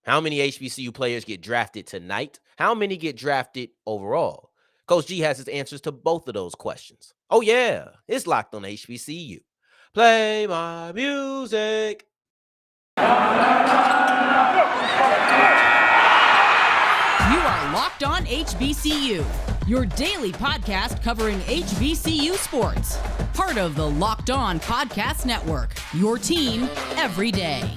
How many HBCU players get drafted tonight? How many get drafted overall? Coach G has his answers to both of those questions. Oh, yeah, it's locked on HBCU. Play my music. You are Locked On HBCU, your daily podcast covering HBCU sports. Part of the Locked On Podcast Network, your team every day.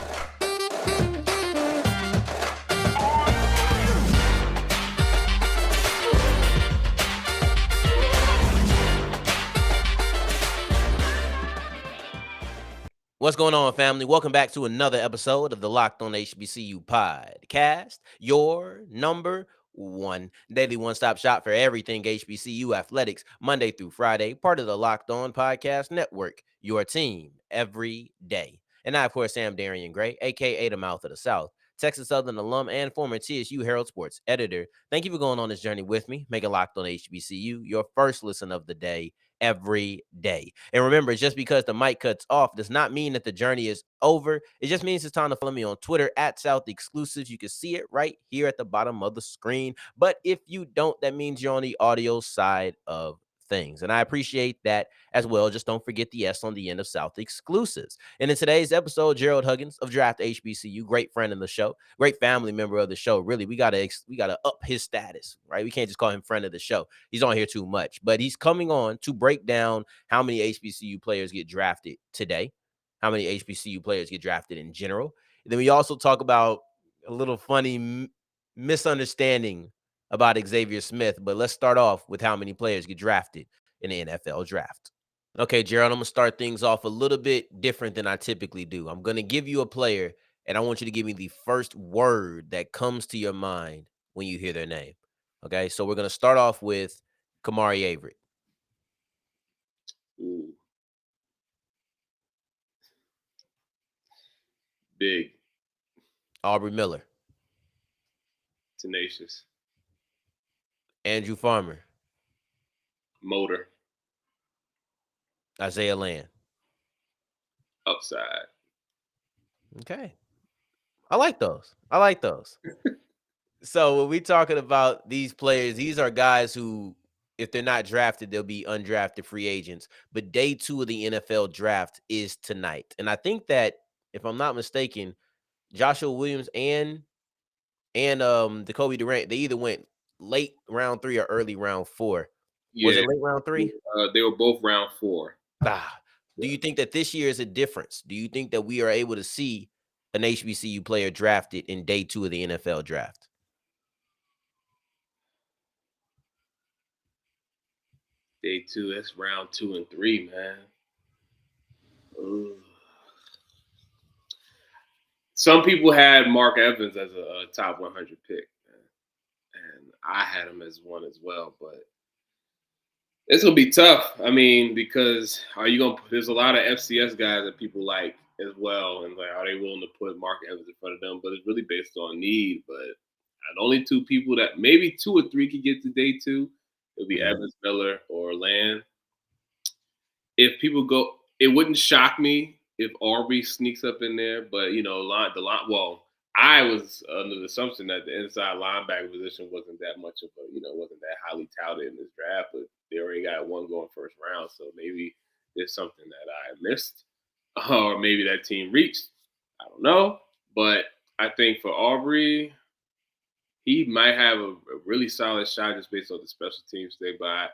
What's going on, family? Welcome back to another episode of the Locked On HBCU podcast, your number one daily one-stop shop for everything HBCU athletics, Monday through Friday, part of the Locked On Podcast Network, your team every day. And I, of course, am Darian Gray, a.k.a. the Mouth of the South, Texas Southern alum and former TSU Herald Sports editor. Thank you for going on this journey with me, making Locked On HBCU your first listen of the day every day. And remember, just because the mic cuts off does not mean that the journey is over. It just means it's time to follow me on Twitter at South Exclusives. You can see it right here at the bottom of the screen. But if you don't, that means you're on the audio side of things. And I appreciate that as well. Just don't forget the S on the end of South Exclusives. And in today's episode, Gerald Huggins of DraftHBCU, great friend of the show, great family member of the show. Really, we gotta up his status, right? We can't just call him friend of the show. He's on here too much, but he's coming on to break down how many HBCU players get drafted today, how many HBCU players get drafted in general. And then we also talk about a little funny misunderstanding about Xavier Smith, but let's start off with how many players get drafted in the NFL draft. Okay, Gerald, I'm going to start things off a little bit different than I typically do. I'm going to give you a player, and I want you to give me the first word that comes to your mind when you hear their name. Okay, so we're going to start off with Jamari Avery. Ooh. Big. Aubrey Miller. Tenacious. Andrew Farmer. Motor. Isaiah Land. Upside. Okay. I like those. So when we talking about these players, these are guys who, if they're not drafted, they'll be undrafted free agents. But day 2 of the NFL draft is tonight. And I think that, if I'm not mistaken, Joshua Williams and Jacoby Durant, they either went late round 3 or early round 4. Yeah. Was it late round 3? They were both round 4. Do you think that this year is a difference? Do you think that we are able to see an HBCU player drafted in day 2 of the NFL draft? Day 2, that's round 2 and 3, man. Ugh. Some people had Mark Evans as a top 100 pick, and I had him as one as well, but it's gonna be tough. I mean, because there's a lot of FCS guys that people like as well, and like, are they willing to put Mark Evans in front of them? But it's really based on need. But only 2 people that maybe 2 or 3 could get to day 2. It'll be Evans, Miller, or Land. If people go, it wouldn't shock me if Aubrey sneaks up in there, but I was under the assumption that the inside linebacker position wasn't that much of wasn't that highly touted in this draft, but they already got one going first round, so maybe there's something that I missed, or maybe that team reached. I don't know, but I think for Aubrey, he might have a really solid shot just based on the special teams today, but I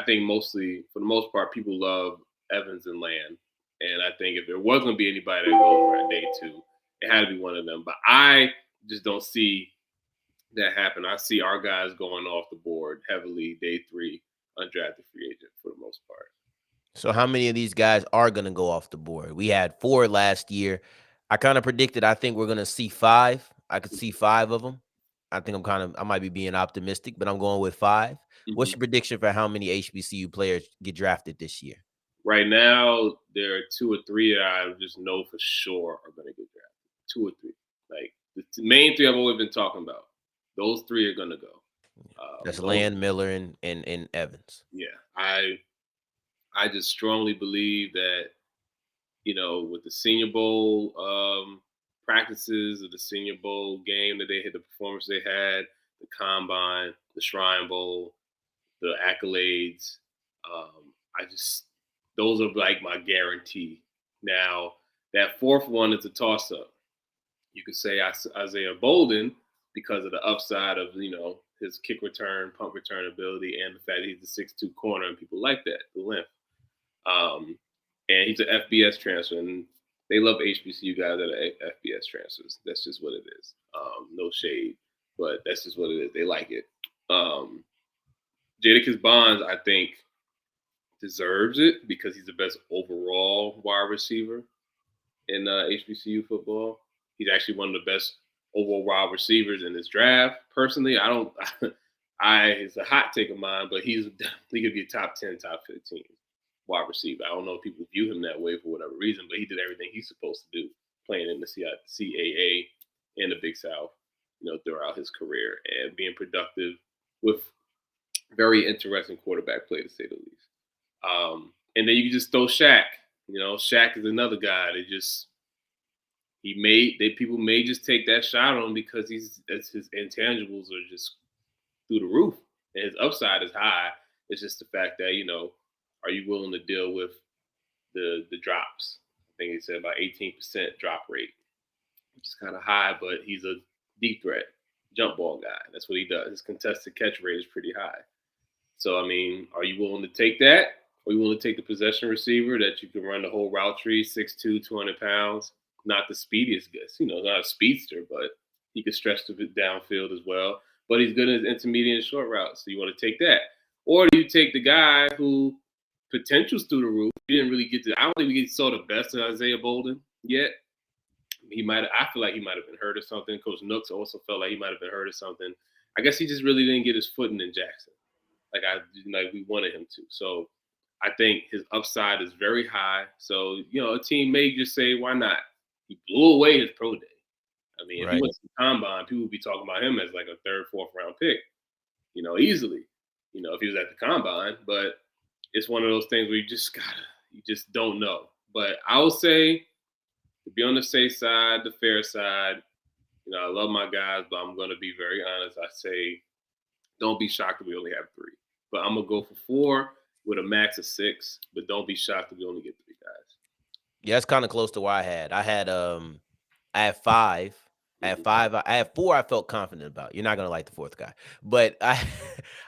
think mostly, for the most part, people love Evans and Land. And I think if there was going to be anybody that goes around day 2, it had to be one of them. But I just don't see that happen. I see our guys going off the board heavily day 3, undrafted free agent for the most part. So how many of these guys are going to go off the board? We had 4 last year. I kind of predicted, I think we're going to see 5. I could see 5 of them. I think I might be being optimistic, but I'm going with 5. Mm-hmm. What's your prediction for how many HBCU players get drafted this year? Right now, there are 2 or 3 that I just know for sure are going to get drafted. 2 or 3. Like, the main 3 I've always been talking about. Those 3 are going to go. That's Land, Miller, and Evans. Yeah. I just strongly believe that, with the Senior Bowl practices of the Senior Bowl game that they had, the performance they had, the Combine, the Shrine Bowl, the accolades. I just those are like my guarantee. Now that fourth one is a toss up. You could say Isaiah Bolden because of the upside of his kick return, punt return ability, and the fact that he's a 6'2" corner and people like that, the length. And he's an FBS transfer, and they love HBCU guys that are FBS transfers. That's just what it is. No shade, but that's just what it is. They like it. Jadakiss Bonds, I think, deserves it because he's the best overall wide receiver in HBCU football. He's actually one of the best overall wide receivers in this draft. Personally, it's a hot take of mine, but he could be a top 10, top 15 wide receiver. I don't know if people view him that way for whatever reason, but he did everything he's supposed to do playing in the CAA and the Big South, throughout his career and being productive with very interesting quarterback play, to say the least. And then you just throw Shaq. Shaq is another guy that people may just take that shot on him because his intangibles are just through the roof and his upside is high. It's just the fact that, are you willing to deal with the drops? I think he said about 18% drop rate, which is kind of high, but he's a deep threat jump ball guy. That's what he does. His contested catch rate is pretty high. So, are you willing to take that? Or are you willing to take the possession receiver that you can run the whole route tree, 6'2", 200 pounds? Not the speediest guy, not a speedster, but he could stretch the downfield as well. But he's good at intermediate and short routes. So you want to take that. Or do you take the guy who potential's through the roof? He didn't really I don't think we saw the best of Isaiah Bolden yet. I feel like he might have been hurt or something. Coach Nooks also felt like he might have been hurt or something. I guess he just really didn't get his footing in Jackson like we wanted him to. So I think his upside is very high. So, a team may just say, why not? He blew away his pro day. If he went to the Combine, people would be talking about him as like a third, fourth round pick, easily, if he was at the Combine. But it's one of those things where you just don't know. But I would say, to be on the safe side, the fair side, I love my guys, but I'm going to be very honest. I say, don't be shocked if we only have 3. But I'm going to go for 4 with a max of 6. But don't be shocked if we only get 3 guys. Yeah, it's kind of close to what I had. I had 5. I had 5. I had 4 I felt confident about. You're not going to like the 4th guy. But I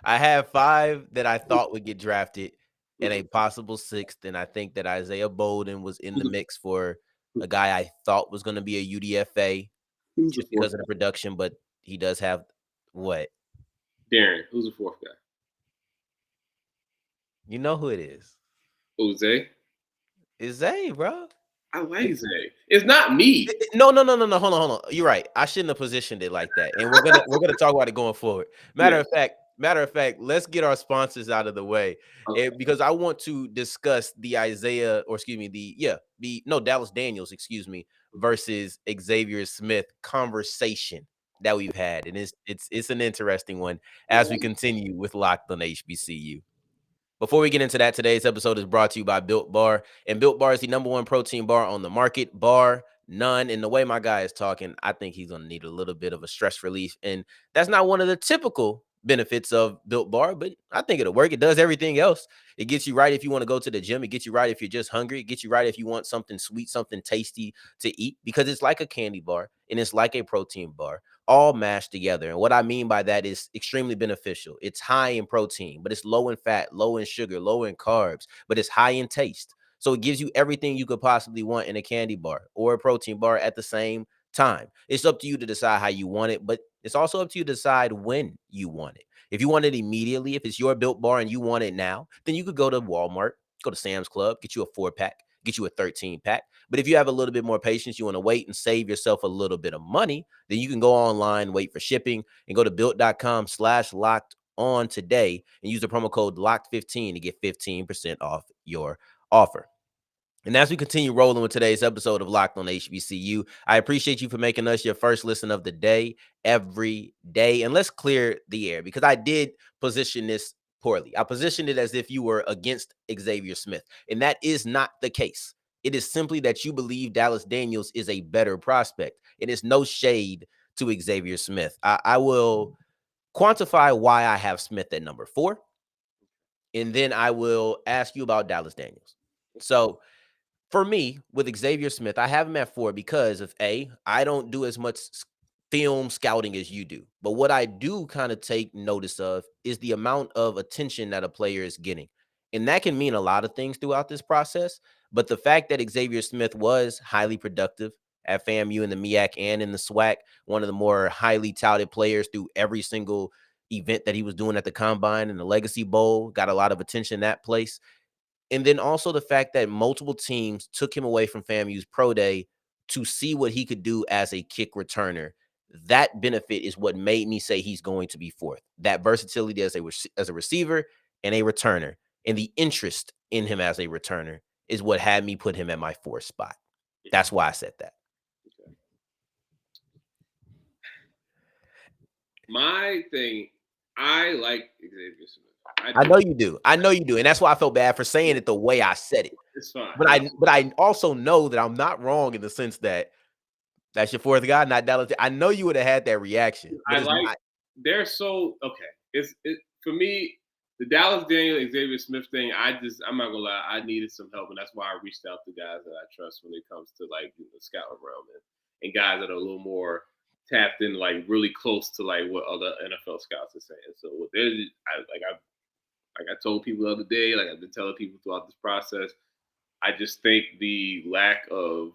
had 5 that I thought would get drafted and a possible 6th. And I think that Isaiah Bolden was in the mix for a guy I thought was going to be a UDFA just because of the production. But he does have what? Darren, who's the 4th guy? You know who it is. Jose? It's Zay, bro. I like Zay. It's not me. No. Hold on. You're right. I shouldn't have positioned it like that. And we're gonna talk about it going forward. Matter of fact, let's get our sponsors out of the way, because I want to discuss the Dallas Daniels, versus Xavier Smith conversation that we've had, and it's an interesting one as we continue with Locked on HBCU. Before we get into that, today's episode is brought to you by Built Bar. And Built Bar is the #1 protein bar on the market. Bar none. And the way my guy is talking, I think he's going to need a little bit of a stress relief. And that's not one of the typical benefits of Built Bar, but I think it'll work. It does everything else. It gets you right if you want to go to the gym. It gets you right if you're just hungry. It gets you right if you want something sweet, something tasty to eat, because it's like a candy bar and it's like a protein bar, all mashed together. And what I mean by that is extremely beneficial. It's high in protein, but it's low in fat, low in sugar, low in carbs, but it's high in taste. So it gives you everything you could possibly want in a candy bar or a protein bar at the same time. It's up to you to decide how you want it, but it's also up to you to decide when you want it. If you want it immediately, if it's your Built Bar and you want it now, then you could go to Walmart, go to Sam's Club, get you a 4-pack, get you a 13-pack. But if you have a little bit more patience, you want to wait and save yourself a little bit of money, then you can go online, wait for shipping, and go to built.com/locked on today and use the promo code LOCKED15 to get 15% off your offer. And as we continue rolling with today's episode of Locked on HBCU, I appreciate you for making us your first listen of the day every day. And let's clear the air, because I did position this poorly. I positioned it as if you were against Xavier Smith, and that is not the case. It is simply that you believe Dallas Daniels is a better prospect. And it's no shade to Xavier Smith. I will quantify why I have Smith at number 4. And then I will ask you about Dallas Daniels. So for me, with Xavier Smith, I have him at 4 because of I don't do as much film scouting as you do. But what I do kind of take notice of is the amount of attention that a player is getting. And that can mean a lot of things throughout this process. But the fact that Xavier Smith was highly productive at FAMU in the MEAC and in the SWAC, one of the more highly touted players through every single event that he was doing at the Combine and the Legacy Bowl, got a lot of attention in that place. And then also the fact that multiple teams took him away from FAMU's pro day to see what he could do as a kick returner. That benefit is what made me say he's going to be 4th. That versatility as a receiver and a returner, and the interest in him as a returner is what had me put him at my 4th spot. That's why I said that. Okay. My thing, I like Xavier Smith. I know you do. I know you do. And that's why I felt bad for saying it the way I said it. It's fine. But I also know that I'm not wrong in the sense that that's your 4th guy, not Dallas. I know you would have had that reaction. They're so okay. It's for me, the Dallas Daniel Xavier Smith thing. I'm not gonna lie. I needed some help, and that's why I reached out to guys that I trust when it comes to like the scouting realm and guys that are a little more tapped in, like really close to like what other NFL scouts are saying. So what I told people the other day, like I've been telling people throughout this process, I just think the lack of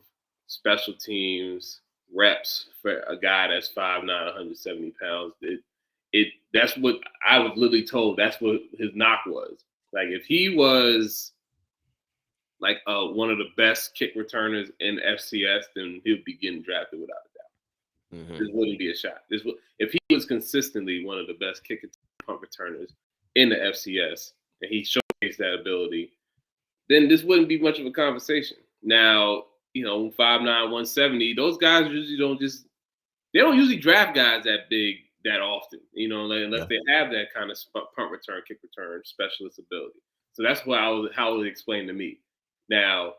special teams reps for a guy that's 5'9", 170 pounds, that's what I was literally told. That's what his knock was. Like if he was like one of the best kick returners in FCS, then he'll be getting drafted without a doubt. Mm-hmm. This wouldn't be a shot. If he was consistently one of the best kick and punt returners in the FCS, and he showcased that ability, then this wouldn't be much of a conversation. Now, 5'9", 170, those guys usually they don't usually draft guys that big that often, unless they have that kind of punt return, kick return, specialist ability. So that's how it was explained to me. Now,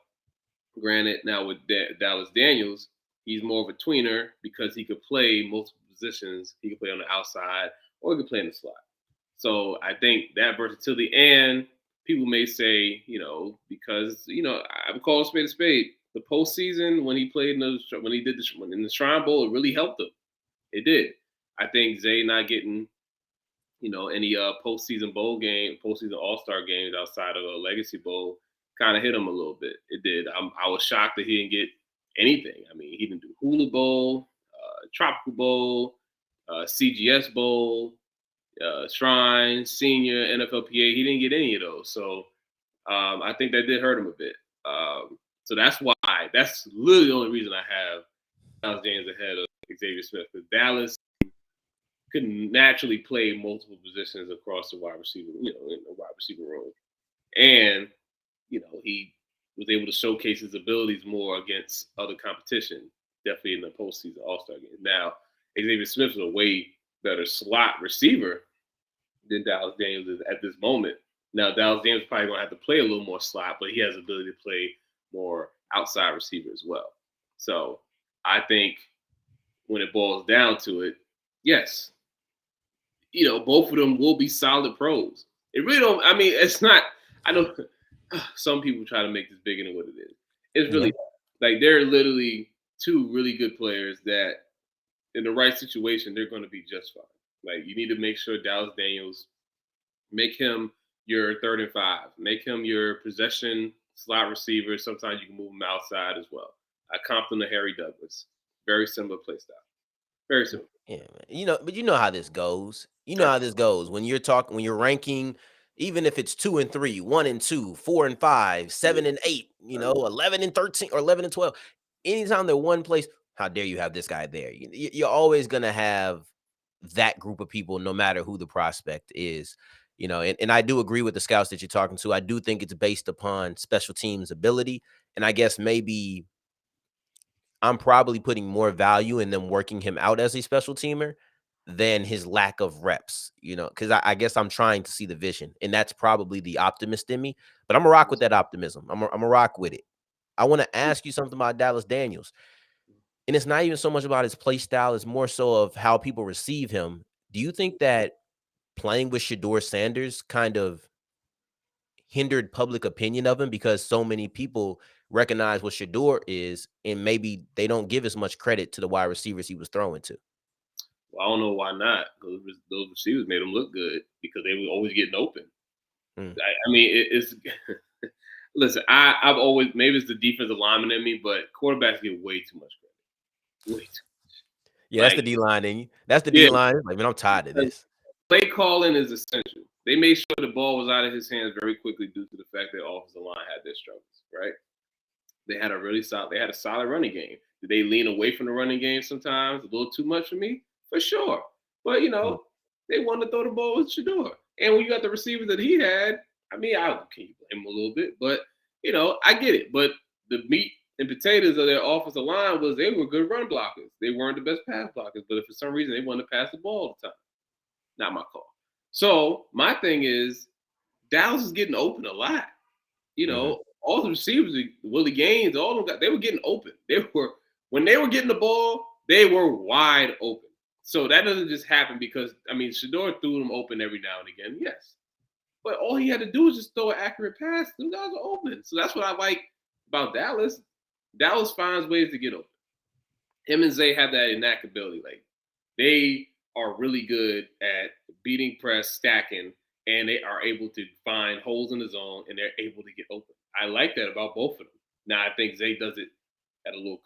granted, with Dallas Daniels, he's more of a tweener because he could play multiple positions. He could play on the outside or he could play in the slot. So I think that versatility, and people may say, because I would call a spade a spade. The postseason when he played in the Shrine Bowl, it really helped him. It did. I think Zay not getting, any postseason All-Star games outside of a Legacy Bowl kind of hit him a little bit. It did. I was shocked that he didn't get anything. I mean, he didn't do Hula Bowl, Tropical Bowl, CGS Bowl, Shrine, Senior, NFLPA. He didn't get any of those. So I think that did hurt him a bit. So that's literally the only reason I have Dallas Daniels ahead of Xavier Smith. Because Dallas could naturally play multiple positions across the wide receiver, in the wide receiver room. And, he was able to showcase his abilities more against other competition, definitely in the postseason All-Star game. Now, Xavier Smith is a way better slot receiver than Dallas Daniels is at this moment. Now, Dallas Daniels is probably going to have to play a little more slot, but he has the ability to play more outside receiver as well. So I think when it boils down to it, yes, both of them will be solid pros. It really don't, it's not, I know some people try to make this bigger than what it is. It's really like they're literally two really good players that in the right situation, they're going to be just fine. Like you need to make sure Dallas Daniels, make him your 3rd and 5, make him your possession slot receiver. Sometimes you can move him outside as well. I comped him to Harry Douglas. Very similar play style. Very similar. Yeah, man. But you know how this goes. How this goes when you're ranking, even if it's 2 and 3, 1 and 2, 4 and 5, 7 and 8, 11 and 13 or 11 and 12. Anytime they're one place, how dare you have this guy there? You're always gonna have that group of people, no matter who the prospect is. And I do agree with the scouts that you're talking to. I do think it's based upon special teams ability, and I guess maybe I'm probably putting more value in them working him out as a special teamer than his lack of reps, because I guess I'm trying to see the vision, and that's probably the optimist in me. But I'm gonna rock with that optimism. I'm gonna rock with it. I want to ask you something about Dallas Daniels. And it's not even so much about his play style, it's more so of how people receive him. Do you think that playing with Shedeur Sanders kind of hindered public opinion of him because so many people recognize what Shedeur is, and maybe they don't give as much credit to the wide receivers he was throwing to? Well, I don't know why not. Those receivers made him look good because they were always getting open. Mm. I mean, it's listen. I've always, maybe it's the defensive lineman in me, but quarterbacks get way too much credit. Way too. Yeah, that's the D line in you. That's the Yeah, D line. Like, man, I'm tired of this. play calling is essential. They made sure the ball was out of his hands very quickly due to the fact that offensive line had their struggles. Right? They had a solid running game. Did they lean away from the running game sometimes? A little too much for me, for sure. But they wanted to throw the ball with Shedeur. And when you got the receivers that he had, I mean, I can blame him a little bit, but I get it. But the meat and potatoes of their offensive line was they were good run blockers. They weren't the best pass blockers, but if for some reason they wanted to pass the ball all the time, not my call. So my thing is, Dallas is getting open a lot. All the receivers, Willie Gaines, all of them, they were getting open. When they were getting the ball, they were wide open. So that doesn't just happen because, Shedeur threw them open every now and again, yes. But all he had to do was just throw an accurate pass. Them guys are open. So that's what I like about Dallas. Dallas finds ways to get open. Him and Zay have that innate ability. Like, they are really good at beating press, stacking, and they are able to find holes in the zone, and they're able to get open. I like that about both of them. Now, I think Zay does it a little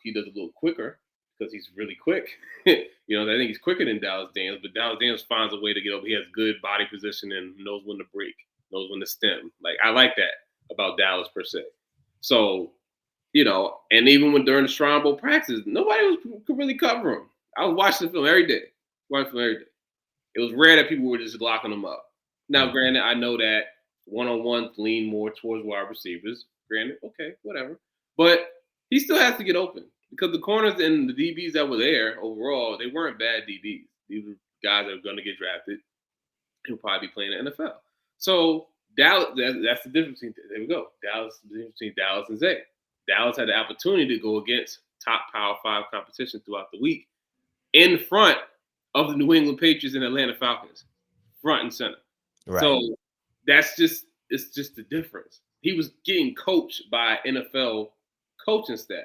quicker because he's really quick. I think he's quicker than Dallas Daniels, but Dallas Daniels finds a way to get over. He has good body position and knows when to break, knows when to stem. Like, I like that about Dallas per se. So, and even when during the Shrine Bowl practice, nobody could really cover him. I was watching the film every day. It was rare that people were just locking him up. Now, granted, I know that one-on-ones lean more towards wide receivers. Granted, okay, whatever. But he still has to get open because the corners and the DBs that were there overall, they weren't bad DBs. These were guys that are going to get drafted and will probably be playing in the NFL. So Dallas, that's the difference between, there we go. The difference between Dallas and Zay. Dallas had the opportunity to go against top Power 5 competition throughout the week in front of the New England Patriots and Atlanta Falcons, front and center. Right. So it's just the difference. He was getting coached by NFL coaching staff,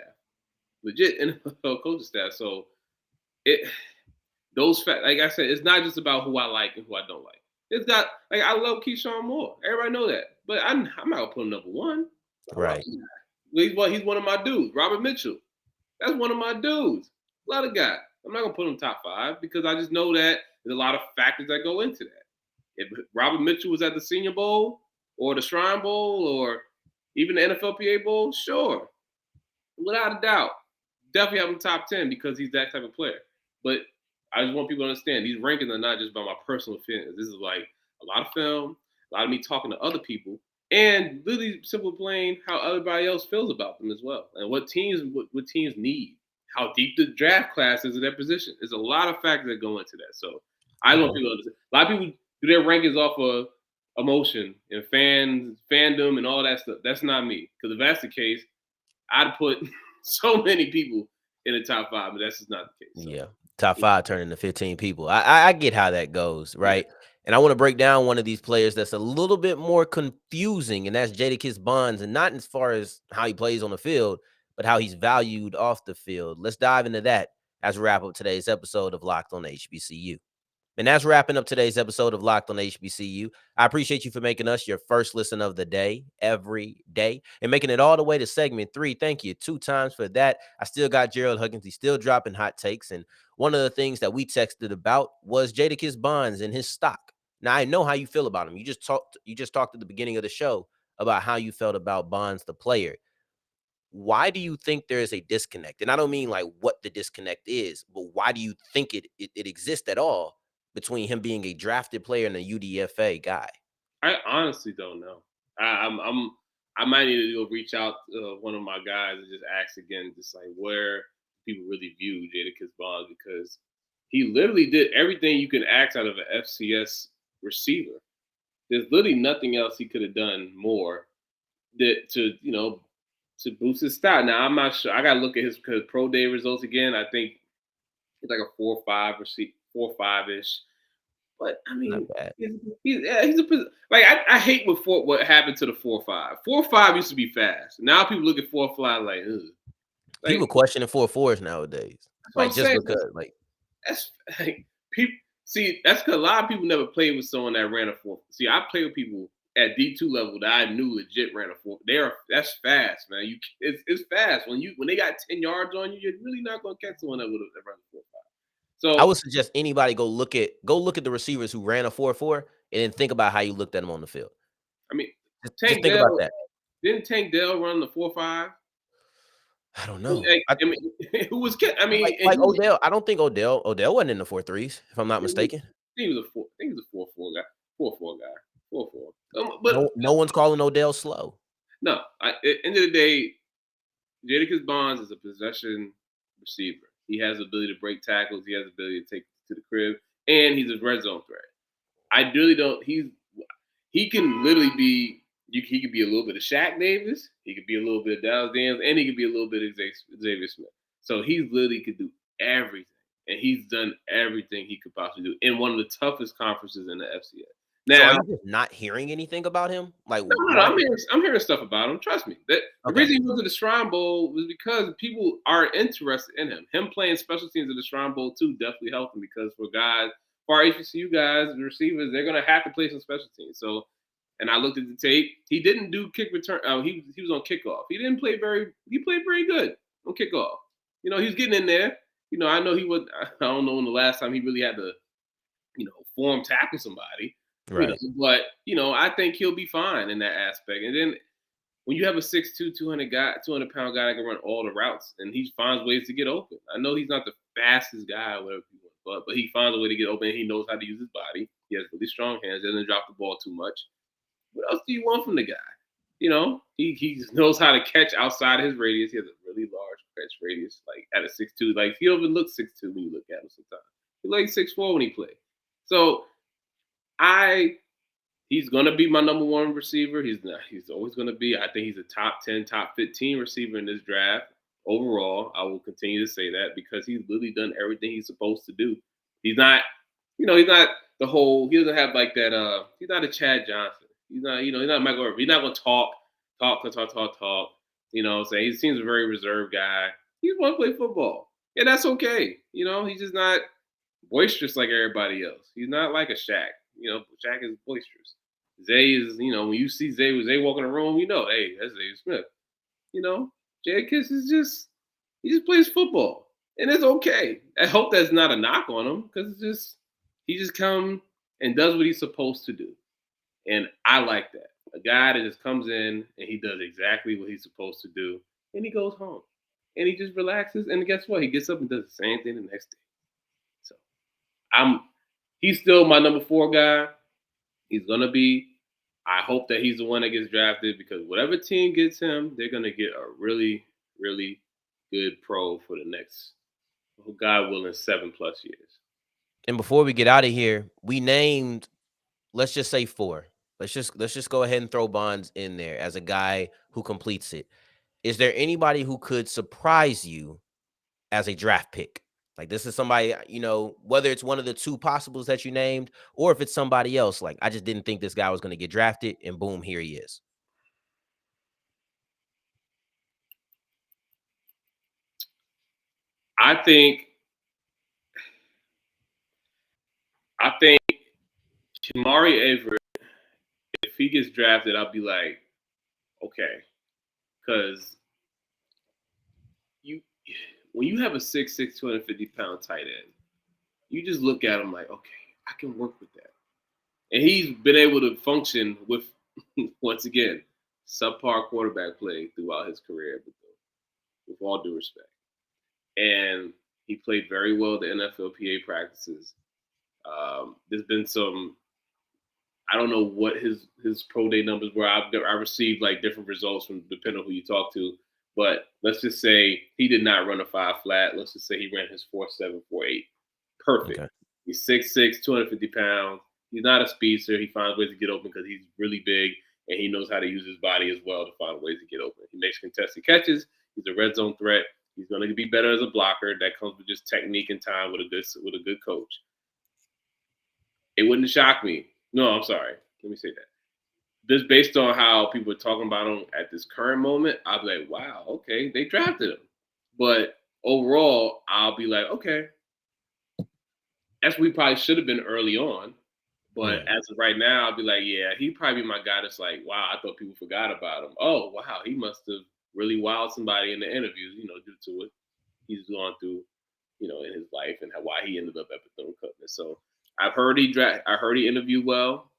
legit NFL coaching staff. So like I said, it's not just about who I like and who I don't like. It's got, like, I love Keyshawn Moore. Everybody know that, but I'm not gonna put him number one. Right. He's one of my dudes. Robert Mitchell, that's one of my dudes. Love the guy. I'm not gonna put him top 5 because I just know that there's a lot of factors that go into that. If Robert Mitchell was at the Senior Bowl or the Shrine Bowl or even the NFLPA Bowl, sure, without a doubt, definitely have him top 10 because he's that type of player. But I just want people to understand these rankings are not just about my personal feelings. This is like a lot of film, a lot of me talking to other people, and really simply playing how everybody else feels about them as well, and what teams need, how deep the draft class is at that position. There's a lot of factors that go into that. So I want people to understand. A lot of people do their rankings off of emotion and fandom and all that stuff. That's not me. Because if that's the case, I'd put so many people in the top 5, but that's just not the case. So. Yeah. Top 5 turning to 15 people. I get how that goes, right? Yeah. And I want to break down one of these players that's a little bit more confusing, and that's Jadakiss Bonds, and not as far as how he plays on the field, but how he's valued off the field. Let's dive into that as we wrap up today's episode of Locked on HBCU. And that's wrapping up today's episode of Locked on HBCU. I appreciate you for making us your first listen of the day, every day, and making it all the way to segment 3. Thank you 2 times for that. I still got Gerald Huggins. He's still dropping hot takes. And one of the things that we texted about was Jadakiss Bonds and his stock. Now, I know how you feel about him. You just talked at the beginning of the show about how you felt about Bonds, the player. Why do you think there is a disconnect? And I don't mean like what the disconnect is, but why do you think it exists at all between him being a drafted player and a UDFA guy? I honestly don't know. I might need to go reach out to one of my guys and just ask again, just like where people really view Jadakiss Bonds, because he literally did everything you can ask out of an FCS receiver. There's literally nothing else he could have done more to to boost his stock. Now I'm not sure. I gotta look at his pro day results again. I think it's like a 4.5 or 4.5-ish. But I Not mean, bad. he's a like I hate what happened to the 4.5. 4.5 used to be fast. Now people look at 4.5 like, ugh. People Like questioning 4.4s nowadays. that's what I'm Like just saying. because, like That's like people see. That's because a lot of people never played with someone that ran a 4. See, I play with people at D2 level that I knew legit ran a 4. That's fast, man. It's fast when they got 10 yards on you. You're really not gonna catch someone that would have run a 4.5. I So would suggest anybody go look at the receivers who ran a 4.4 and then think about how you looked at them on the field. I mean, Just think about that. Didn't Tank Dell run the 4.5? I don't Who, know. I I mean, who was? I mean, like Odell. I don't think Odell wasn't in the 4.3s, if I'm not he mistaken. was a 4. I think he was a 4.4 guy. 4.4 guy. 4.4. But No one's calling Odell slow. no. At the end of the day, Jadakiss Bonds is a possession receiver. He has the ability to break tackles. He has the ability to take to the crib, and he's a red zone threat. I really don't. He can literally be. He could be a little bit of Shaq Davis. He could be a little bit of Dallas Daniels, and he could be a little bit of Xavier Smith. So he literally could do everything, and he's done everything he could possibly do in one of the toughest conferences in the FCS. So are Now, you just not hearing anything about him? Like, no, I'm hearing stuff about him. Trust me. The Okay. reason he went to the Shrine Bowl was because people are interested in him. Him playing special teams at the Shrine Bowl too definitely helped him because for our HBCU guys, the receivers, they're gonna have to play some special teams. So, and I looked at the tape. He didn't do kick return. He was on kickoff. He didn't play He played very good on kickoff. He was getting in there. I know he would. I don't know when the last time he really had to, form tackle somebody. Right. But I think he'll be fine in that aspect. And then when you have a 6'2", 200-pound guy that can run all the routes, and he finds ways to get open. I know he's not the fastest guy, whatever you want, but he finds a way to get open. And he knows how to use his body. He has really strong hands. Doesn't drop the ball too much. What else do you want from the guy? He knows how to catch outside his radius. He has a really large catch radius, like at a 6'2". Like he don't even look 6'2" when you look at him sometimes. He like 6'4" when he plays. So he's gonna be my number one receiver. He's always gonna be. I think he's a top 10, top 15 receiver in this draft overall. I will continue to say that because he's literally done everything he's supposed to do. He's not, he's not the whole. He doesn't have like that. He's not a Chad Johnson. He's not, he's not Michael Irvin. He's not gonna talk. You know what I'm saying? He seems a very reserved guy. He wants to play football, and that's okay. He's just not boisterous like everybody else. He's not like a Shaq. Shaq is boisterous. Zay is, when you see Zay walking in the room, hey, that's Xavier Smith. Jadakiss is he just plays football, and it's okay. I hope that's not a knock on him because he just comes and does what he's supposed to do, and I like that. A guy that just comes in and he does exactly what he's supposed to do, and he goes home, and he just relaxes, and guess what? He gets up and does the same thing the next day. So he's still my number 4 guy. He's gonna be. I hope that he's the one that gets drafted because whatever team gets him, they're gonna get a really, really good pro for the next, God willing, 7+ years. And before we get out of here, we named, let's just say 4. Let's just go ahead and throw Bonds in there as a guy who completes it. Is there anybody who could surprise you as a draft pick? Like this is somebody, whether it's one of the 2 possibles that you named, or if it's somebody else, like I just didn't think this guy was going to get drafted, and boom, here he is. I think Jamari Avery, if he gets drafted, I'll be like, okay, because when you have a 6'6", 250-pound tight end, you just look at him like, okay, I can work with that. And he's been able to function with, once again, subpar quarterback play throughout his career, with all due respect. And he played very well at the NFLPA practices. There's been some, I don't know what his pro day numbers were. I received like different results from depending on who you talk to. But let's just say he did not run a 5 flat. Let's just say he ran his 4.7, 4.8. Perfect. Okay. He's 6'6", 250 pounds. He's not a speedster. He finds ways to get open because he's really big. and he knows how to use his body as well to find ways to get open. He makes contested catches. He's a red zone threat. He's going to be better as a blocker. That comes with just technique and time with a good coach. It wouldn't shock me. No, I'm sorry. Let me say that. Just based on how people are talking about him at this current moment, I'll be like, wow, okay, they drafted him. But overall, I'll be like, okay, that's we probably should have been early on. But as of right now, I'll be like, yeah, he'd probably be my guy that's like, wow, I thought people forgot about him. Oh, wow, he must have really wowed somebody in the interviews, due to what he's gone through, in his life and why he ended up at Bethune-Cookman. So I've heard he interviewed well.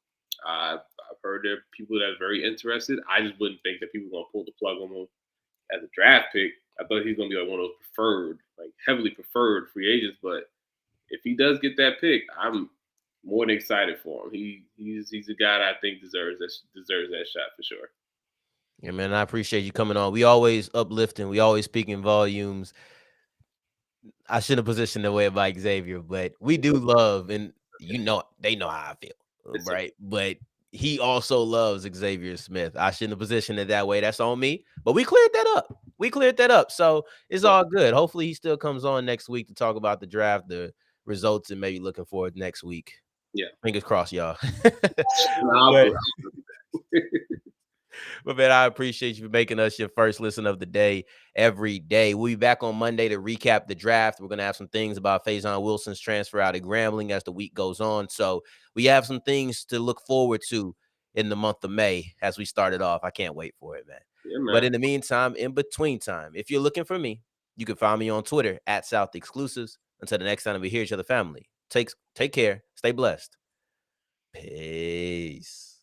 I've heard there are people that are very interested. I just wouldn't think that people are gonna pull the plug on him as a draft pick. I thought he was gonna be like one of those preferred, like heavily preferred free agents. But if he does get that pick, I'm more than excited for him. He's a guy that I think deserves that shot for sure. Yeah, man, I appreciate you coming on. We always uplifting. We always speaking volumes. I shouldn't have positioned the way about Xavier, but we do love, and they know how I feel, right? But he also loves Xavier Smith. I shouldn't have positioned it that way. That's on me. But we cleared that up. So it's all good. Hopefully he still comes on next week to talk about the draft, the results, and maybe looking forward next week. Yeah. Fingers crossed, y'all. But man, I appreciate you for making us your first listen of the day every day. We'll be back on Monday to recap the draft. We're going to have some things about Faison Wilson's transfer out of Grambling as the week goes on. So we have some things to look forward to in the month of May as we started off. I can't wait for it, man. Yeah, man. But in the meantime, in between time, if you're looking for me, you can find me on Twitter at South Exclusives. Until the next time we hear each other, family. Take care. Stay blessed. Peace.